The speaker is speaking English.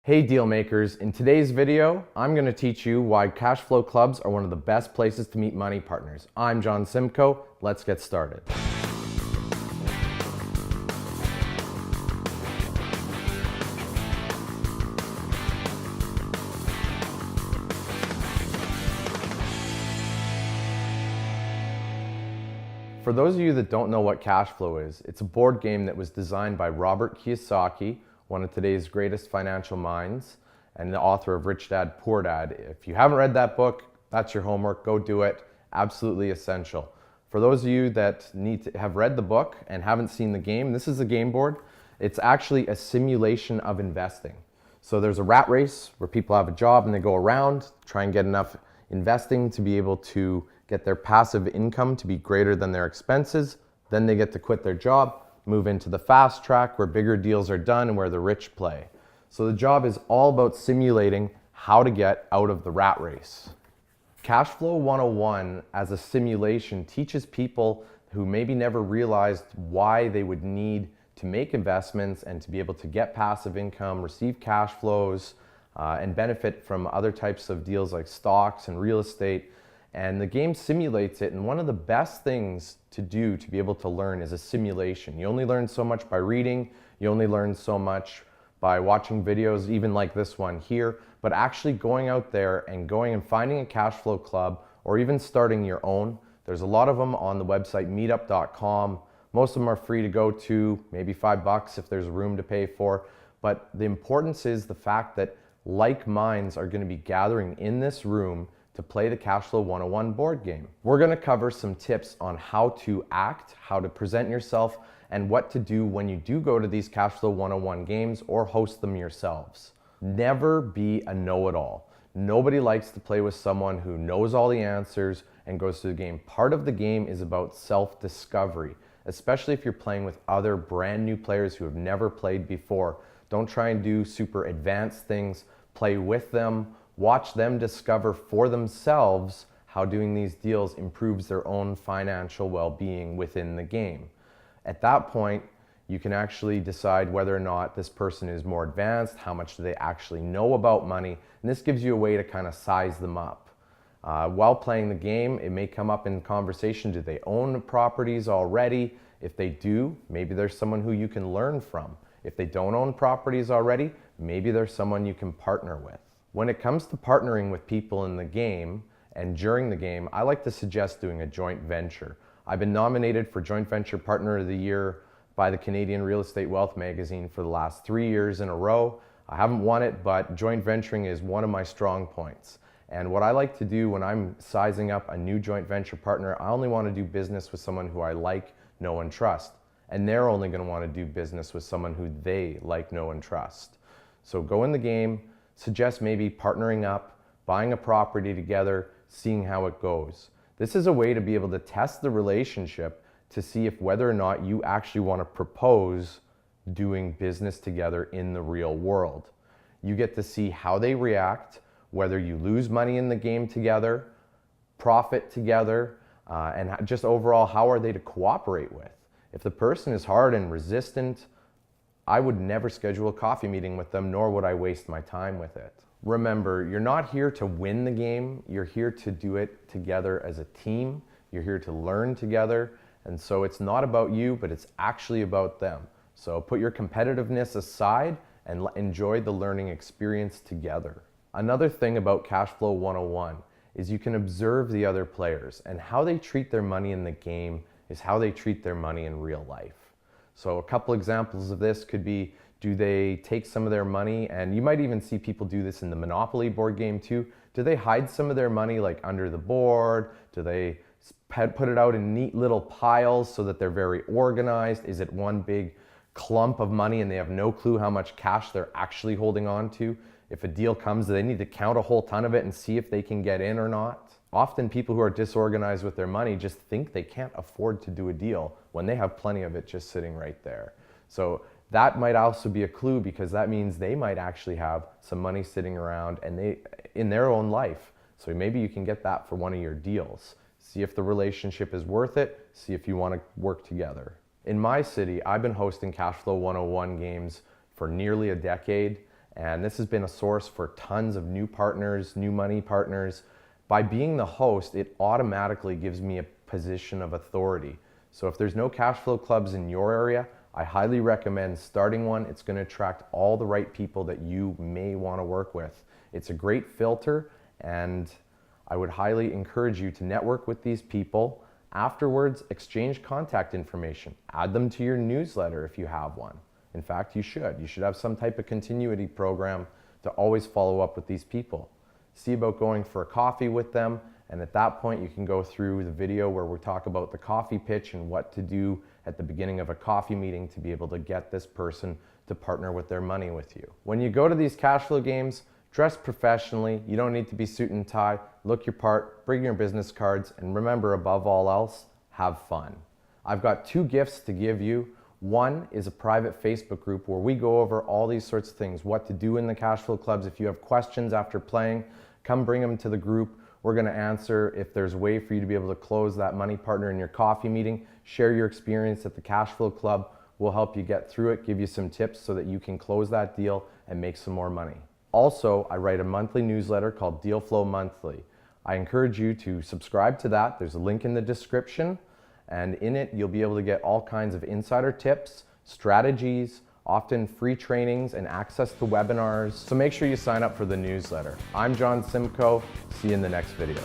Hey deal makers, in today's video, I'm going to teach you why cash flow clubs are one of the best places to meet money partners. I'm John Simcoe, let's get started. For those of you that don't know what cash flow is, it's a board game that was designed by Robert Kiyosaki, one of today's greatest financial minds, and the author of Rich Dad, Poor Dad. If you haven't read that book, that's your homework. Go do it. Absolutely essential. For those of you that need to have read the book and haven't seen the game, this is a game board. It's actually a simulation of investing. So there's a rat race where people have a job and they go around, try and get enough investing to be able to get their passive income to be greater than their expenses. Then they get to quit their job, move into the fast track where bigger deals are done and where the rich play. So the job is all about simulating how to get out of the rat race. Cashflow 101 as a simulation teaches people who maybe never realized why they would need to make investments and to be able to get passive income, receive cash flows, and benefit from other types of deals like stocks and real estate. And the game simulates it, and one of the best things to do to be able to learn is a simulation. You only learn so much by reading, you only learn so much by watching videos, even like this one here, but actually going out there and going and finding a cash flow club or even starting your own. There's a lot of them on the website meetup.com. Most of them are free to go to, maybe $5 if there's room to pay for. But the importance is the fact that like minds are going to be gathering in this room to play the Cashflow 101 board game. We're going to cover some tips on how to act, how to present yourself, and what to do when you do go to these Cashflow 101 games or host them yourselves. Never be a know-it-all. Nobody likes to play with someone who knows all the answers and goes through the game. Part of the game is about self-discovery, especially if you're playing with other brand new players who have never played before. Don't try and do super advanced things. Play with them. Watch them discover for themselves how doing these deals improves their own financial well-being within the game. At that point, you can actually decide whether or not this person is more advanced, how much do they actually know about money, and this gives you a way to kind of size them up. While playing the game, it may come up in conversation, do they own properties already? If they do, maybe there's someone who you can learn from. If they don't own properties already, maybe there's someone you can partner with. When it comes to partnering with people in the game and during the game, I like to suggest doing a joint venture. I've been nominated for Joint Venture Partner of the Year by the Canadian Real Estate Wealth magazine for the last 3 years in a row. I haven't won it, but joint venturing is one of my strong points. And what I like to do when I'm sizing up a new joint venture partner, I only want to do business with someone who I like, know, and trust. And they're only going to want to do business with someone who they like, know, and trust. So go in the game, suggest maybe partnering up, buying a property together, seeing how it goes. This is a way to be able to test the relationship to see if whether or not you actually want to propose doing business together in the real world. You get to see how they react, whether you lose money in the game together, profit together, and just overall, how are they to cooperate with? If the person is hard and resistant, I would never schedule a coffee meeting with them, nor would I waste my time with it. Remember, you're not here to win the game, you're here to do it together as a team, you're here to learn together, and so it's not about you, but it's actually about them. So put your competitiveness aside and enjoy the learning experience together. Another thing about Cashflow 101 is you can observe the other players, and how they treat their money in the game is how they treat their money in real life. So a couple examples of this could be, do they take some of their money, and you might even see people do this in the Monopoly board game too. Do they hide some of their money like under the board? Do they put it out in neat little piles so that they're very organized? Is it one big clump of money and they have no clue how much cash they're actually holding on to? If a deal comes, do they need to count a whole ton of it and see if they can get in or not? Often people who are disorganized with their money just think they can't afford to do a deal when they have plenty of it just sitting right there. So that might also be a clue, because that means they might actually have some money sitting around and in their own life. So maybe you can get that for one of your deals. See if the relationship is worth it. See if you want to work together. In my city, I've been hosting Cashflow 101 games for nearly a decade, And this has been a source for tons of new partners, new money partners. By being the host, it automatically gives me a position of authority. So if there's no cash flow clubs in your area, I highly recommend starting one. It's going to attract all the right people that you may want to work with. It's a great filter, and I would highly encourage you to network with these people. Afterwards, exchange contact information. Add them to your newsletter if you have one. In fact, you should. You should have some type of continuity program to always follow up with these people. See about going for a coffee with them, and at that point you can go through the video where we talk about the coffee pitch and what to do at the beginning of a coffee meeting to be able to get this person to partner with their money with you. When you go to these cash flow games, dress professionally. You don't need to be suit and tie. Look your part, bring your business cards, and remember, above all else, have fun. I've got 2 gifts to give you. One is a private Facebook group where we go over all these sorts of things, what to do in the cash flow clubs. If you have questions after playing, come bring them to the group. We're going to answer if there's a way for you to be able to close that money partner in your coffee meeting. Share your experience at the cash flow club. We'll help you get through it, give you some tips so that you can close that deal and make some more money. Also, I write a monthly newsletter called Deal Flow Monthly. I encourage you to subscribe to that. There's a link in the description, and in it you'll be able to get all kinds of insider tips, strategies, often free trainings, and access to webinars. So make sure you sign up for the newsletter. I'm John Simcoe. See you in the next video.